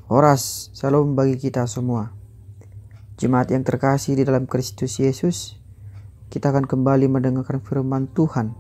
Horas, salam bagi kita semua. Jemaat yang terkasih di dalam Kristus Yesus, kita akan kembali mendengarkan firman Tuhan.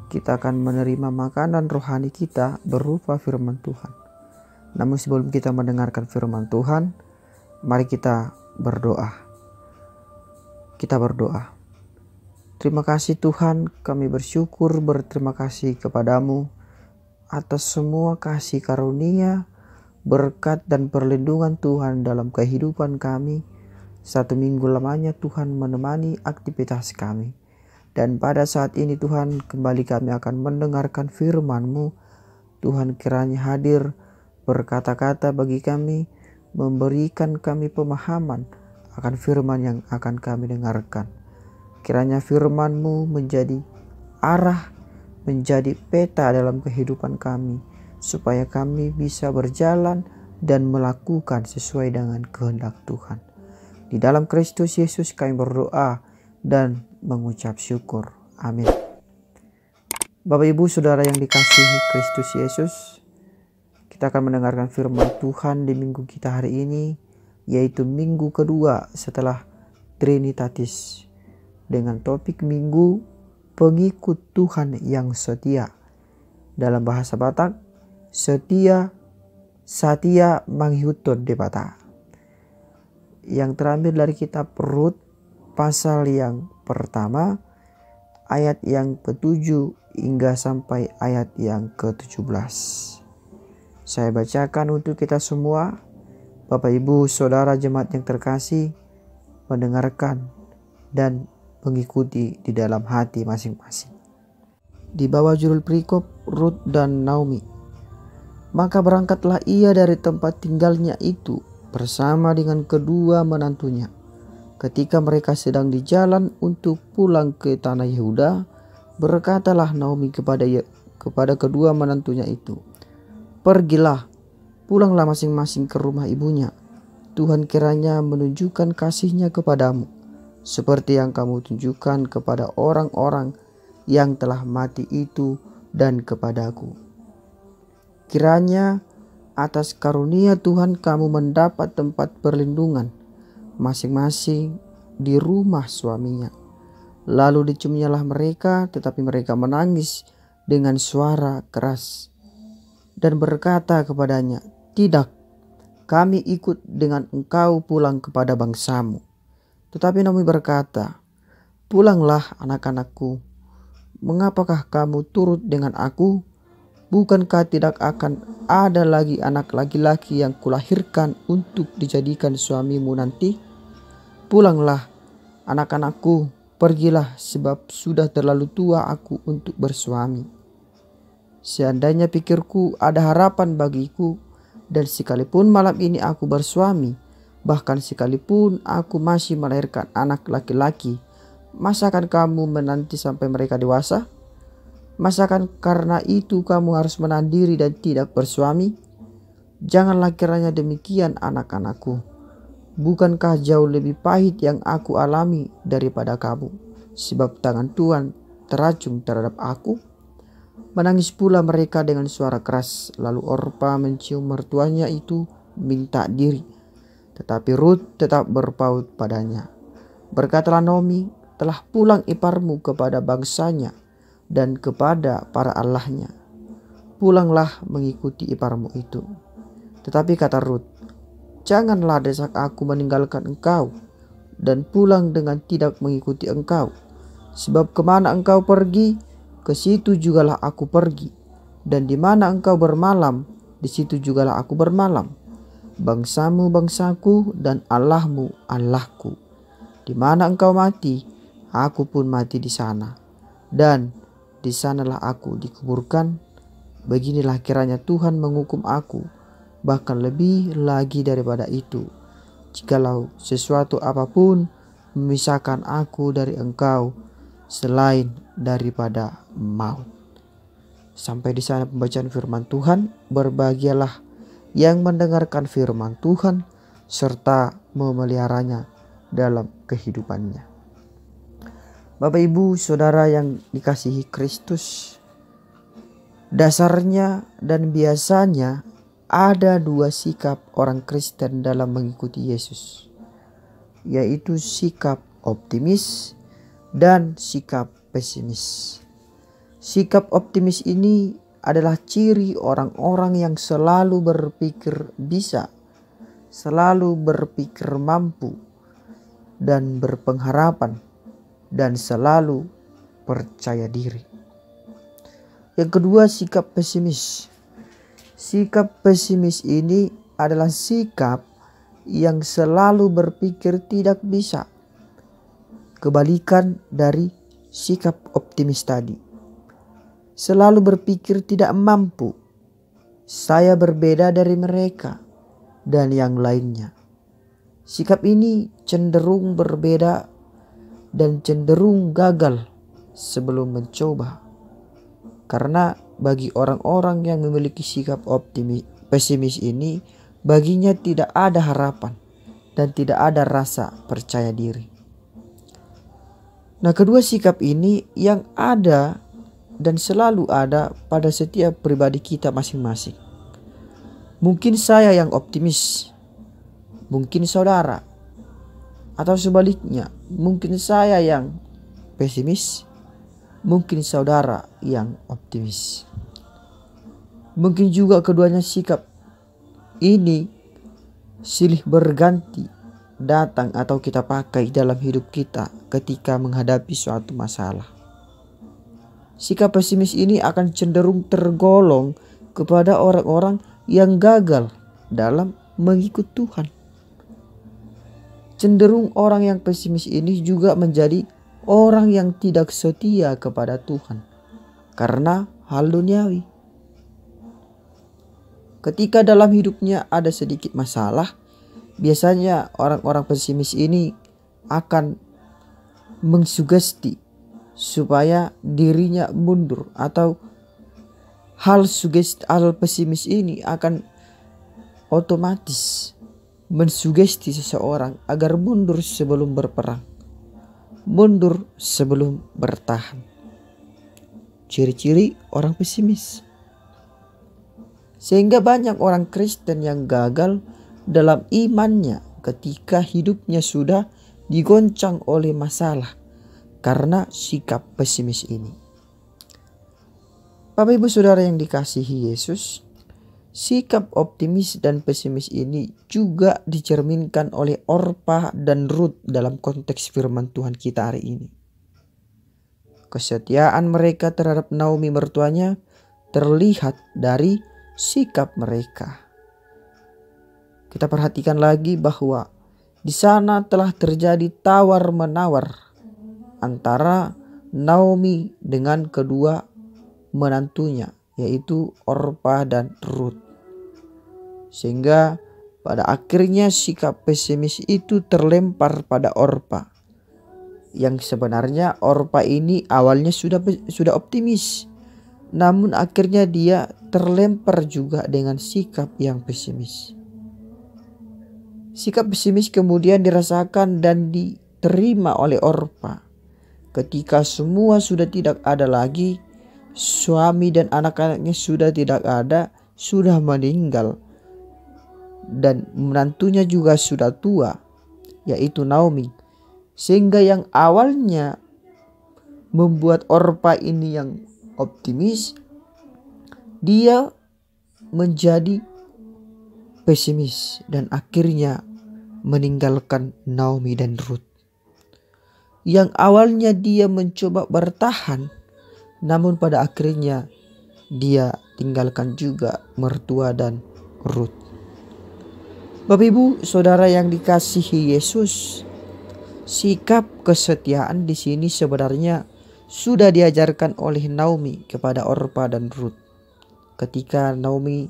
Kita akan menerima makanan rohani kita berupa firman Tuhan. Namun sebelum kita mendengarkan firman Tuhan, mari kita berdoa. Kita berdoa. Terima kasih Tuhan, kami berterima kasih kepadamu atas semua kasih karunia, berkat dan perlindungan Tuhan dalam kehidupan kami. 1 minggu lamanya Tuhan menemani aktivitas kami. Dan pada saat ini Tuhan, kembali kami akan mendengarkan firman-Mu. Tuhan kiranya hadir berkata-kata bagi kami, memberikan kami pemahaman akan firman yang akan kami dengarkan. Kiranya firman-Mu menjadi arah, menjadi peta dalam kehidupan kami, supaya kami bisa berjalan dan melakukan sesuai dengan kehendak Tuhan. Di dalam Kristus Yesus kami berdoa dan mengucap syukur. Amin. Bapak Ibu Saudara yang dikasihi Kristus Yesus, kita akan mendengarkan firman Tuhan di minggu kita hari ini, yaitu minggu kedua setelah Trinitatis, dengan topik minggu pengikut Tuhan yang setia. Dalam bahasa Batak, setia satia manghiuton debata. Yang terambil dari kitab Rut pasal yang pertama, ayat yang ke-7 hingga sampai ayat yang ke-17. Saya bacakan untuk kita semua. Bapak Ibu Saudara jemaat yang terkasih, mendengarkan dan mengikuti di dalam hati masing-masing. Di bawah judul perikop Rut dan Naomi. Maka berangkatlah ia dari tempat tinggalnya itu bersama dengan kedua menantunya. Ketika mereka sedang di jalan untuk pulang ke tanah Yehuda, berkatalah Naomi kepada kedua menantunya itu, "Pergilah, pulanglah masing-masing ke rumah ibunya. Tuhan kiranya menunjukkan kasih-Nya kepadamu, seperti yang kamu tunjukkan kepada orang-orang yang telah mati itu dan kepadaku. Kiranya atas karunia Tuhan kamu mendapat tempat perlindungan masing-masing di rumah suaminya." Lalu diciumnyalah mereka, tetapi mereka menangis dengan suara keras dan berkata kepadanya, "Tidak, kami ikut dengan engkau pulang kepada bangsamu." Tetapi Naomi berkata, "Pulanglah anak-anakku, mengapakah kamu turut dengan aku? Bukankah tidak akan ada lagi anak laki-laki yang kulahirkan untuk dijadikan suamimu nanti? Pulanglah anak-anakku, pergilah, sebab sudah terlalu tua aku untuk bersuami. Seandainya pikirku ada harapan bagiku, dan sekalipun malam ini aku bersuami, bahkan sekalipun aku masih melahirkan anak laki-laki, masakan kamu menanti sampai mereka dewasa? Masakan karena itu kamu harus menahan diri dan tidak bersuami? Janganlah kiranya demikian anak-anakku. Bukankah jauh lebih pahit yang aku alami daripada kamu, sebab tangan Tuhan teracung terhadap aku?" Menangis pula mereka dengan suara keras. Lalu Orpa mencium mertuanya itu minta diri, tetapi Rut tetap berpaut padanya. Berkatalah Naomi, "Telah pulang iparmu kepada bangsanya dan kepada para allahnya. Pulanglah mengikuti iparmu itu." Tetapi kata Rut, "Janganlah desak aku meninggalkan engkau dan pulang dengan tidak mengikuti engkau. Sebab kemana engkau pergi, ke situ jugalah aku pergi. Dan di mana engkau bermalam, di situ jugalah aku bermalam. Bangsamu bangsaku dan Allahmu Allahku. Di mana engkau mati, aku pun mati di sana. Dan di sanalah aku dikuburkan. Beginilah kiranya Tuhan menghukum aku, bahkan lebih lagi daripada itu, jikalau sesuatu apapun memisahkan aku dari engkau selain daripada maut." Sampai di sana pembacaan firman Tuhan. Berbahagialah yang mendengarkan firman Tuhan serta memeliharanya dalam kehidupannya. Bapak Ibu Saudara yang dikasihi Kristus, dasarnya dan biasanya ada dua sikap orang Kristen dalam mengikuti Yesus, yaitu sikap optimis dan sikap pesimis. Sikap optimis ini adalah ciri orang-orang yang selalu berpikir bisa, selalu berpikir mampu, dan berpengharapan, dan selalu percaya diri. Yang kedua, sikap pesimis. Sikap pesimis ini adalah sikap yang selalu berpikir tidak bisa, kebalikan dari sikap optimis tadi. Selalu berpikir tidak mampu, saya berbeda dari mereka, dan yang lainnya. Sikap ini cenderung berbeda dan cenderung gagal sebelum mencoba. Karena bagi orang-orang yang memiliki sikap pesimis ini, baginya tidak ada harapan dan tidak ada rasa percaya diri. Nah, kedua sikap ini yang ada dan selalu ada pada setiap pribadi kita masing-masing. Mungkin saya yang optimis, mungkin saudara, atau sebaliknya, mungkin saya yang pesimis, mungkin saudara yang optimis. Mungkin juga keduanya sikap ini silih berganti datang atau kita pakai dalam hidup kita ketika menghadapi suatu masalah. Sikap pesimis ini akan cenderung tergolong kepada orang-orang yang gagal dalam mengikut Tuhan. Cenderung orang yang pesimis ini juga menjadi orang yang tidak setia kepada Tuhan karena hal duniawi. Ketika dalam hidupnya ada sedikit masalah, biasanya orang-orang pesimis ini akan mengsugesti supaya dirinya mundur, atau hal pesimis ini akan otomatis mensugesti seseorang agar mundur sebelum berperang, mundur sebelum bertahan. Ciri-ciri orang pesimis. Sehingga banyak orang Kristen yang gagal dalam imannya ketika hidupnya sudah digoncang oleh masalah karena sikap pesimis ini. Bapak Ibu Saudara yang dikasihi Yesus, sikap optimis dan pesimis ini juga dicerminkan oleh Orpa dan Rut dalam konteks firman Tuhan kita hari ini. Kesetiaan mereka terhadap Naomi mertuanya terlihat dari sikap mereka. Kita perhatikan lagi bahwa di sana telah terjadi tawar-menawar antara Naomi dengan kedua menantunya, yaitu Orpa dan Rut. Sehingga pada akhirnya sikap pesimis itu terlempar pada Orpa. Yang sebenarnya Orpa ini awalnya sudah optimis, namun akhirnya dia terlempar juga dengan sikap yang pesimis. Sikap pesimis kemudian dirasakan dan diterima oleh Orpa. Ketika semua sudah tidak ada lagi, suami dan anak-anaknya sudah tidak ada, sudah meninggal, dan menantunya juga sudah tua, yaitu Naomi. Sehingga yang awalnya membuat Orpa ini yang optimis, dia menjadi pesimis dan akhirnya meninggalkan Naomi dan Rut. Yang awalnya dia mencoba bertahan, namun pada akhirnya dia tinggalkan juga mertua dan Rut. Bapak Ibu Saudara yang dikasihi Yesus, sikap kesetiaan di sini sebenarnya sudah diajarkan oleh Naomi kepada Orpa dan Rut. Ketika Naomi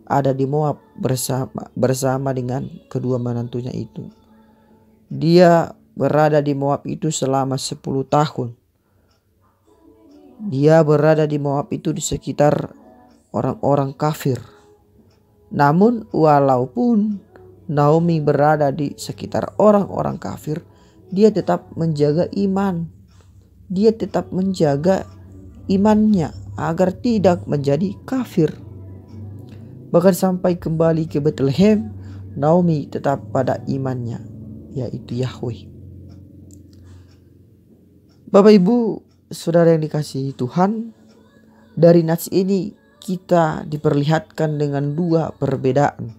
ada di Moab bersama dengan kedua menantunya itu. Dia berada di Moab itu selama 10 tahun. Dia berada di Moab itu di sekitar orang-orang kafir. Namun walaupun Naomi berada di sekitar orang-orang kafir, dia tetap menjaga iman. Dia tetap menjaga imannya agar tidak menjadi kafir. Bahkan sampai kembali ke Bethlehem, Naomi tetap pada imannya, yaitu Yahweh. Bapak Ibu, saudara yang dikasihi Tuhan, dari nats ini kita diperlihatkan dengan dua perbedaan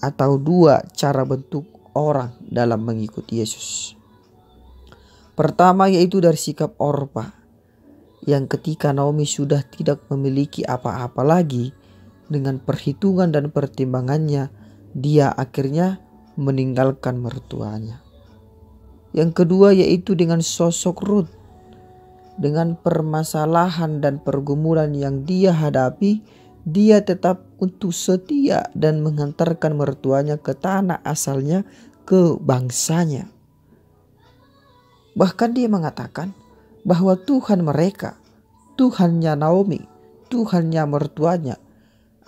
atau dua cara bentuk orang dalam mengikuti Yesus. Pertama yaitu dari sikap Orpa, yang ketika Naomi sudah tidak memiliki apa-apa lagi, dengan perhitungan dan pertimbangannya, dia akhirnya meninggalkan mertuanya. Yang kedua yaitu dengan sosok Rut. Dengan permasalahan dan pergumulan yang dia hadapi, dia tetap untuk setia dan mengantarkan mertuanya ke tanah asalnya, ke bangsanya. Bahkan dia mengatakan bahwa Tuhan mereka, Tuhannya Naomi, Tuhannya mertuanya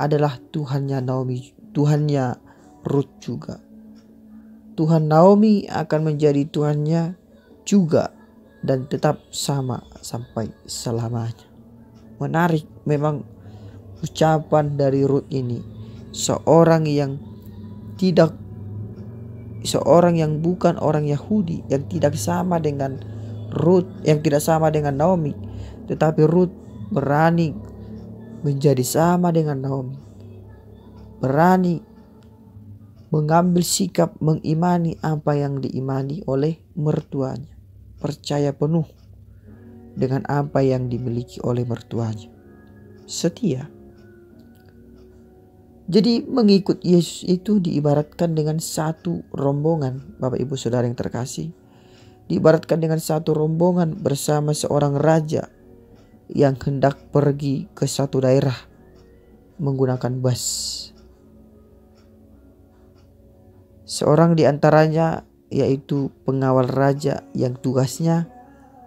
adalah Tuhannya Naomi, Tuhannya Rut juga. Tuhan Naomi akan menjadi Tuhannya juga dan tetap sama sampai selamanya. Menarik memang ucapan dari Rut ini, seorang yang bukan orang Yahudi, yang tidak sama dengan Rut, yang tidak sama dengan Naomi, tetapi Rut berani menjadi sama dengan Naomi, berani mengambil sikap mengimani apa yang diimani oleh mertuanya, percaya penuh dengan apa yang dimiliki oleh mertuanya, setia. Jadi mengikut Yesus itu diibaratkan dengan satu rombongan, Bapak Ibu Saudara yang terkasih. Diibaratkan dengan satu rombongan bersama seorang raja yang hendak pergi ke satu daerah menggunakan bus. Seorang di antaranya yaitu pengawal raja yang tugasnya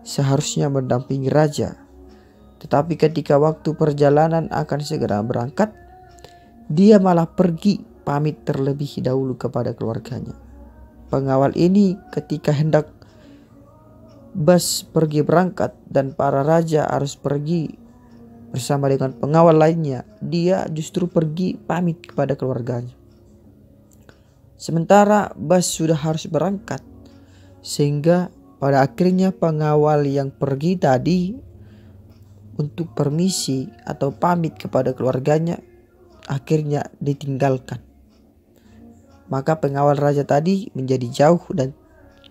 seharusnya mendampingi raja. Tetapi ketika waktu perjalanan akan segera berangkat, dia malah pergi pamit terlebih dahulu kepada keluarganya. Pengawal ini ketika hendak bus pergi berangkat dan para raja harus pergi bersama dengan pengawal lainnya, dia justru pergi pamit kepada keluarganya. Sementara bus sudah harus berangkat, sehingga pada akhirnya pengawal yang pergi tadi untuk permisi atau pamit kepada keluarganya akhirnya ditinggalkan. Maka pengawal raja tadi menjadi jauh dan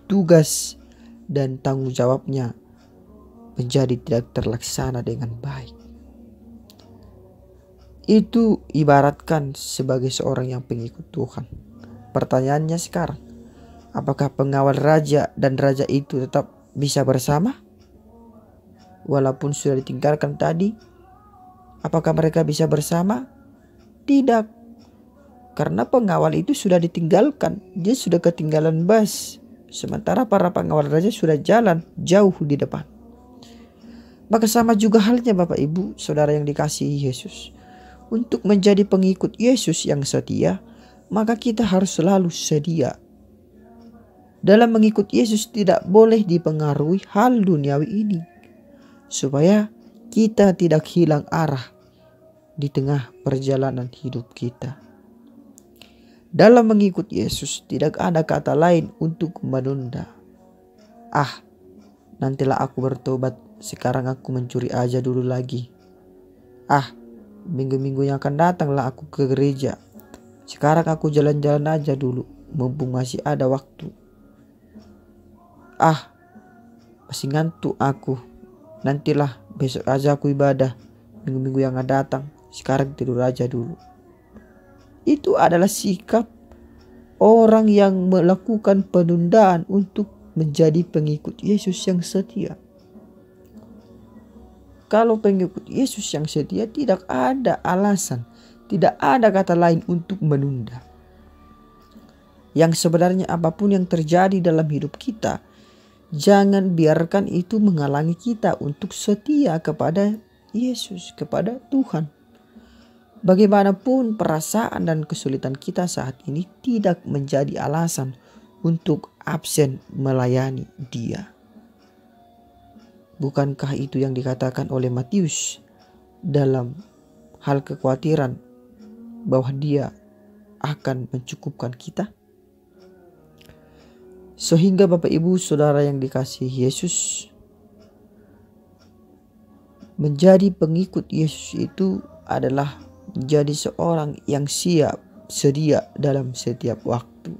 tugas dan tanggung jawabnya menjadi tidak terlaksana dengan baik. Itu ibaratkan sebagai seorang yang pengikut Tuhan. Pertanyaannya sekarang, apakah pengawal raja dan raja itu tetap bisa bersama? Walaupun sudah ditinggalkan tadi, apakah mereka bisa bersama? Tidak, karena pengawal itu sudah ditinggalkan, dia sudah ketinggalan bus. Sementara para pengawal raja sudah jalan jauh di depan. Maka sama juga halnya Bapak Ibu Saudara yang dikasihi Yesus. Untuk menjadi pengikut Yesus yang setia, maka kita harus selalu sedia. Dalam mengikut Yesus tidak boleh dipengaruhi hal duniawi ini, supaya kita tidak hilang arah di tengah perjalanan hidup kita. Dalam mengikut Yesus tidak ada kata lain untuk menunda. Nantilah aku bertobat, sekarang aku mencuri aja dulu lagi. Minggu-minggu yang akan datanglah aku ke gereja. Sekarang aku jalan-jalan aja dulu, mumpung masih ada waktu. Masih ngantuk aku. Nantilah besok aja aku ibadah. Minggu-minggu yang akan datang, sekarang tidur aja dulu. Itu adalah sikap orang yang melakukan penundaan untuk menjadi pengikut Yesus yang setia. Kalau pengikut Yesus yang setia, tidak ada alasan, tidak ada kata lain untuk menunda. Yang sebenarnya apapun yang terjadi dalam hidup kita, jangan biarkan itu menghalangi kita untuk setia kepada Yesus, kepada Tuhan. Bagaimanapun perasaan dan kesulitan kita saat ini tidak menjadi alasan untuk absen melayani Dia. Bukankah itu yang dikatakan oleh Matius dalam hal kekhawatiran bahwa Dia akan mencukupkan kita? Sehingga Bapak Ibu Saudara yang dikasihi Yesus, menjadi pengikut Yesus itu adalah menjadi seorang yang siap sedia dalam setiap waktu.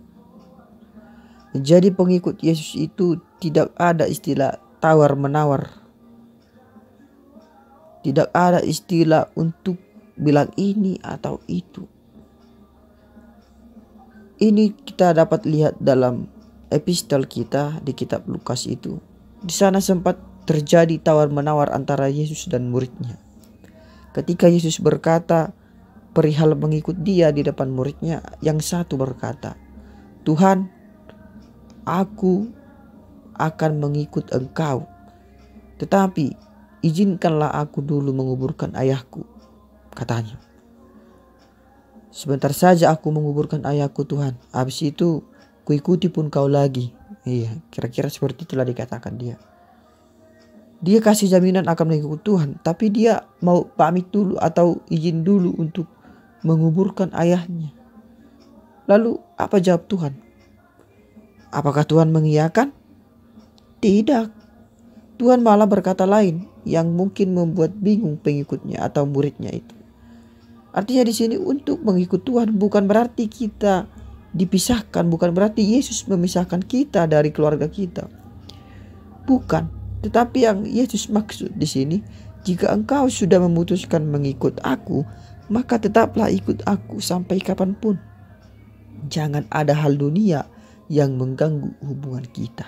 Menjadi pengikut Yesus itu tidak ada istilah tawar-menawar. Tidak ada istilah untuk bilang ini atau itu. Ini kita dapat lihat dalam epistel kita di kitab Lukas itu. Di sana sempat terjadi tawar-menawar antara Yesus dan muridnya. Ketika Yesus berkata perihal mengikut Dia di depan muridnya, yang satu berkata, "Tuhan, aku akan mengikut Engkau, tetapi izinkanlah aku dulu menguburkan ayahku," katanya. "Sebentar saja aku menguburkan ayahku Tuhan, habis itu kuikuti pun kau lagi." Iya, kira-kira seperti itulah dikatakan dia. Dia kasih jaminan akan mengikut Tuhan, tapi dia mau pamit dulu atau izin dulu untuk menguburkan ayahnya. Lalu apa jawab Tuhan? Apakah Tuhan mengiyakan? Tidak. Tuhan malah berkata lain yang mungkin membuat bingung pengikutnya atau muridnya itu. Artinya di sini untuk mengikut Tuhan bukan berarti kita dipisahkan, bukan berarti Yesus memisahkan kita dari keluarga kita. Bukan. Tetapi yang Yesus maksud di sini, jika engkau sudah memutuskan mengikut aku, maka tetaplah ikut aku sampai kapanpun. Jangan ada hal dunia yang mengganggu hubungan kita.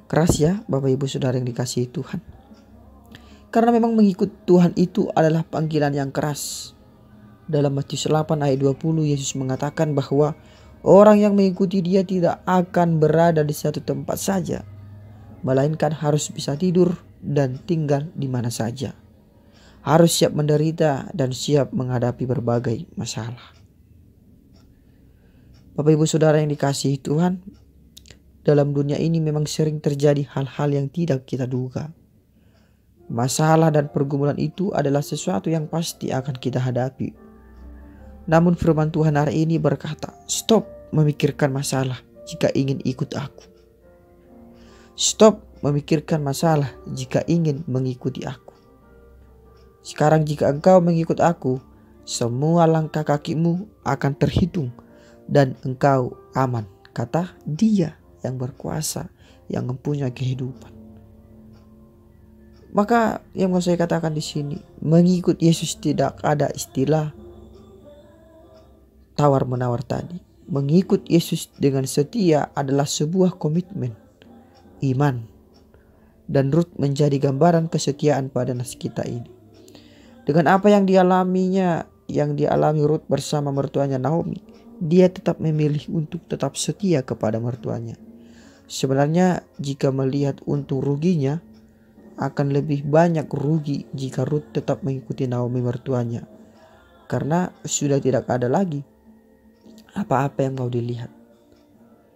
Keras ya Bapak Ibu Saudara yang dikasihi Tuhan. Karena memang mengikut Tuhan itu adalah panggilan yang keras. Dalam Matius 8 ayat 20 Yesus mengatakan bahwa orang yang mengikuti Dia tidak akan berada di satu tempat saja, melainkan harus bisa tidur dan tinggal di mana saja. Harus siap menderita dan siap menghadapi berbagai masalah. Bapak Ibu Saudara yang dikasihi Tuhan, dalam dunia ini memang sering terjadi hal-hal yang tidak kita duga. Masalah dan pergumulan itu adalah sesuatu yang pasti akan kita hadapi. Namun firman Tuhan hari ini berkata, stop memikirkan masalah jika ingin ikut aku. Stop memikirkan masalah jika ingin mengikuti aku. Sekarang jika engkau mengikut aku, semua langkah kakimu akan terhitung dan engkau aman, kata Dia yang berkuasa, yang mempunyai kehidupan. Maka yang mau saya katakan di sini, mengikut Yesus tidak ada istilah tawar-menawar tadi. Mengikut Yesus dengan setia adalah sebuah komitmen iman, dan Rut menjadi gambaran kesetiaan pada nas kita ini. Dengan apa yang dialami Rut bersama mertuanya Naomi, dia tetap memilih untuk tetap setia kepada mertuanya. Sebenarnya jika melihat untung ruginya, akan lebih banyak rugi jika Rut tetap mengikuti Naomi mertuanya, karena sudah tidak ada lagi apa-apa yang mau dilihat.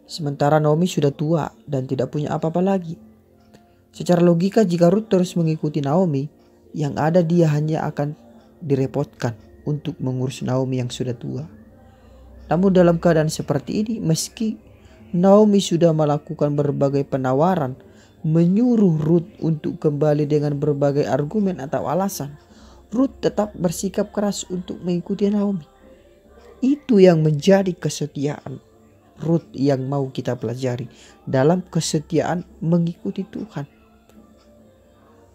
Sementara Naomi sudah tua dan tidak punya apa-apa lagi. Secara logika jika Rut terus mengikuti Naomi, yang ada dia hanya akan direpotkan untuk mengurus Naomi yang sudah tua. Namun dalam keadaan seperti ini, meski Naomi sudah melakukan berbagai penawaran, menyuruh Rut untuk kembali dengan berbagai argumen atau alasan, Rut tetap bersikap keras untuk mengikuti Naomi. Itu yang menjadi kesetiaan Rut yang mau kita pelajari dalam kesetiaan mengikuti Tuhan.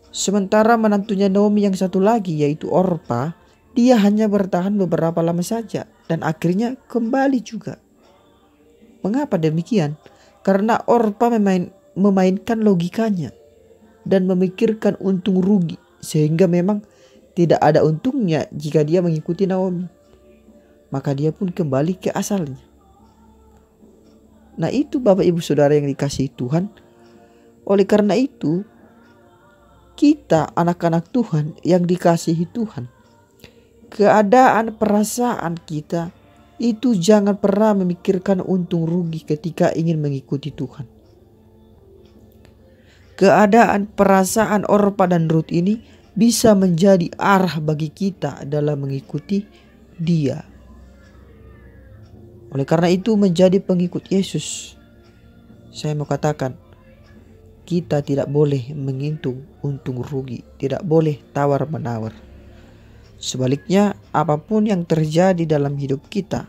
Sementara menantunya Naomi yang satu lagi yaitu Orpa, dia hanya bertahan beberapa lama saja dan akhirnya kembali juga. Mengapa demikian? Karena Orpa memainkan logikanya dan memikirkan untung rugi, sehingga memang tidak ada untungnya jika dia mengikuti Naomi. Maka dia pun kembali ke asalnya. Nah itu Bapak Ibu Saudara yang dikasihi Tuhan. Oleh karena itu, kita anak-anak Tuhan yang dikasihi Tuhan, keadaan perasaan kita itu jangan pernah memikirkan untung rugi ketika ingin mengikuti Tuhan. Keadaan perasaan Orpa dan Rut ini bisa menjadi arah bagi kita dalam mengikuti Dia. Oleh karena itu, menjadi pengikut Yesus, saya mau katakan, kita tidak boleh menghitung untung rugi, tidak boleh tawar-menawar. Sebaliknya, apapun yang terjadi dalam hidup kita,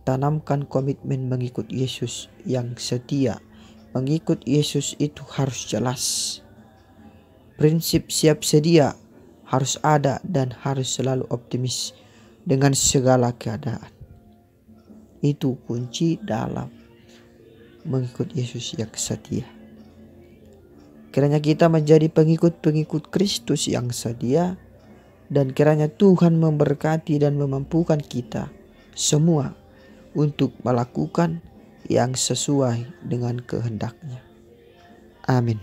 tanamkan komitmen mengikut Yesus yang setia. Mengikut Yesus itu harus jelas. Prinsip siap sedia harus ada dan harus selalu optimis dengan segala keadaan. Itu kunci dalam mengikut Yesus yang setia. Kiranya kita menjadi pengikut-pengikut Kristus yang setia, dan kiranya Tuhan memberkati dan memampukan kita semua untuk melakukan yang sesuai dengan kehendak-Nya. Amin.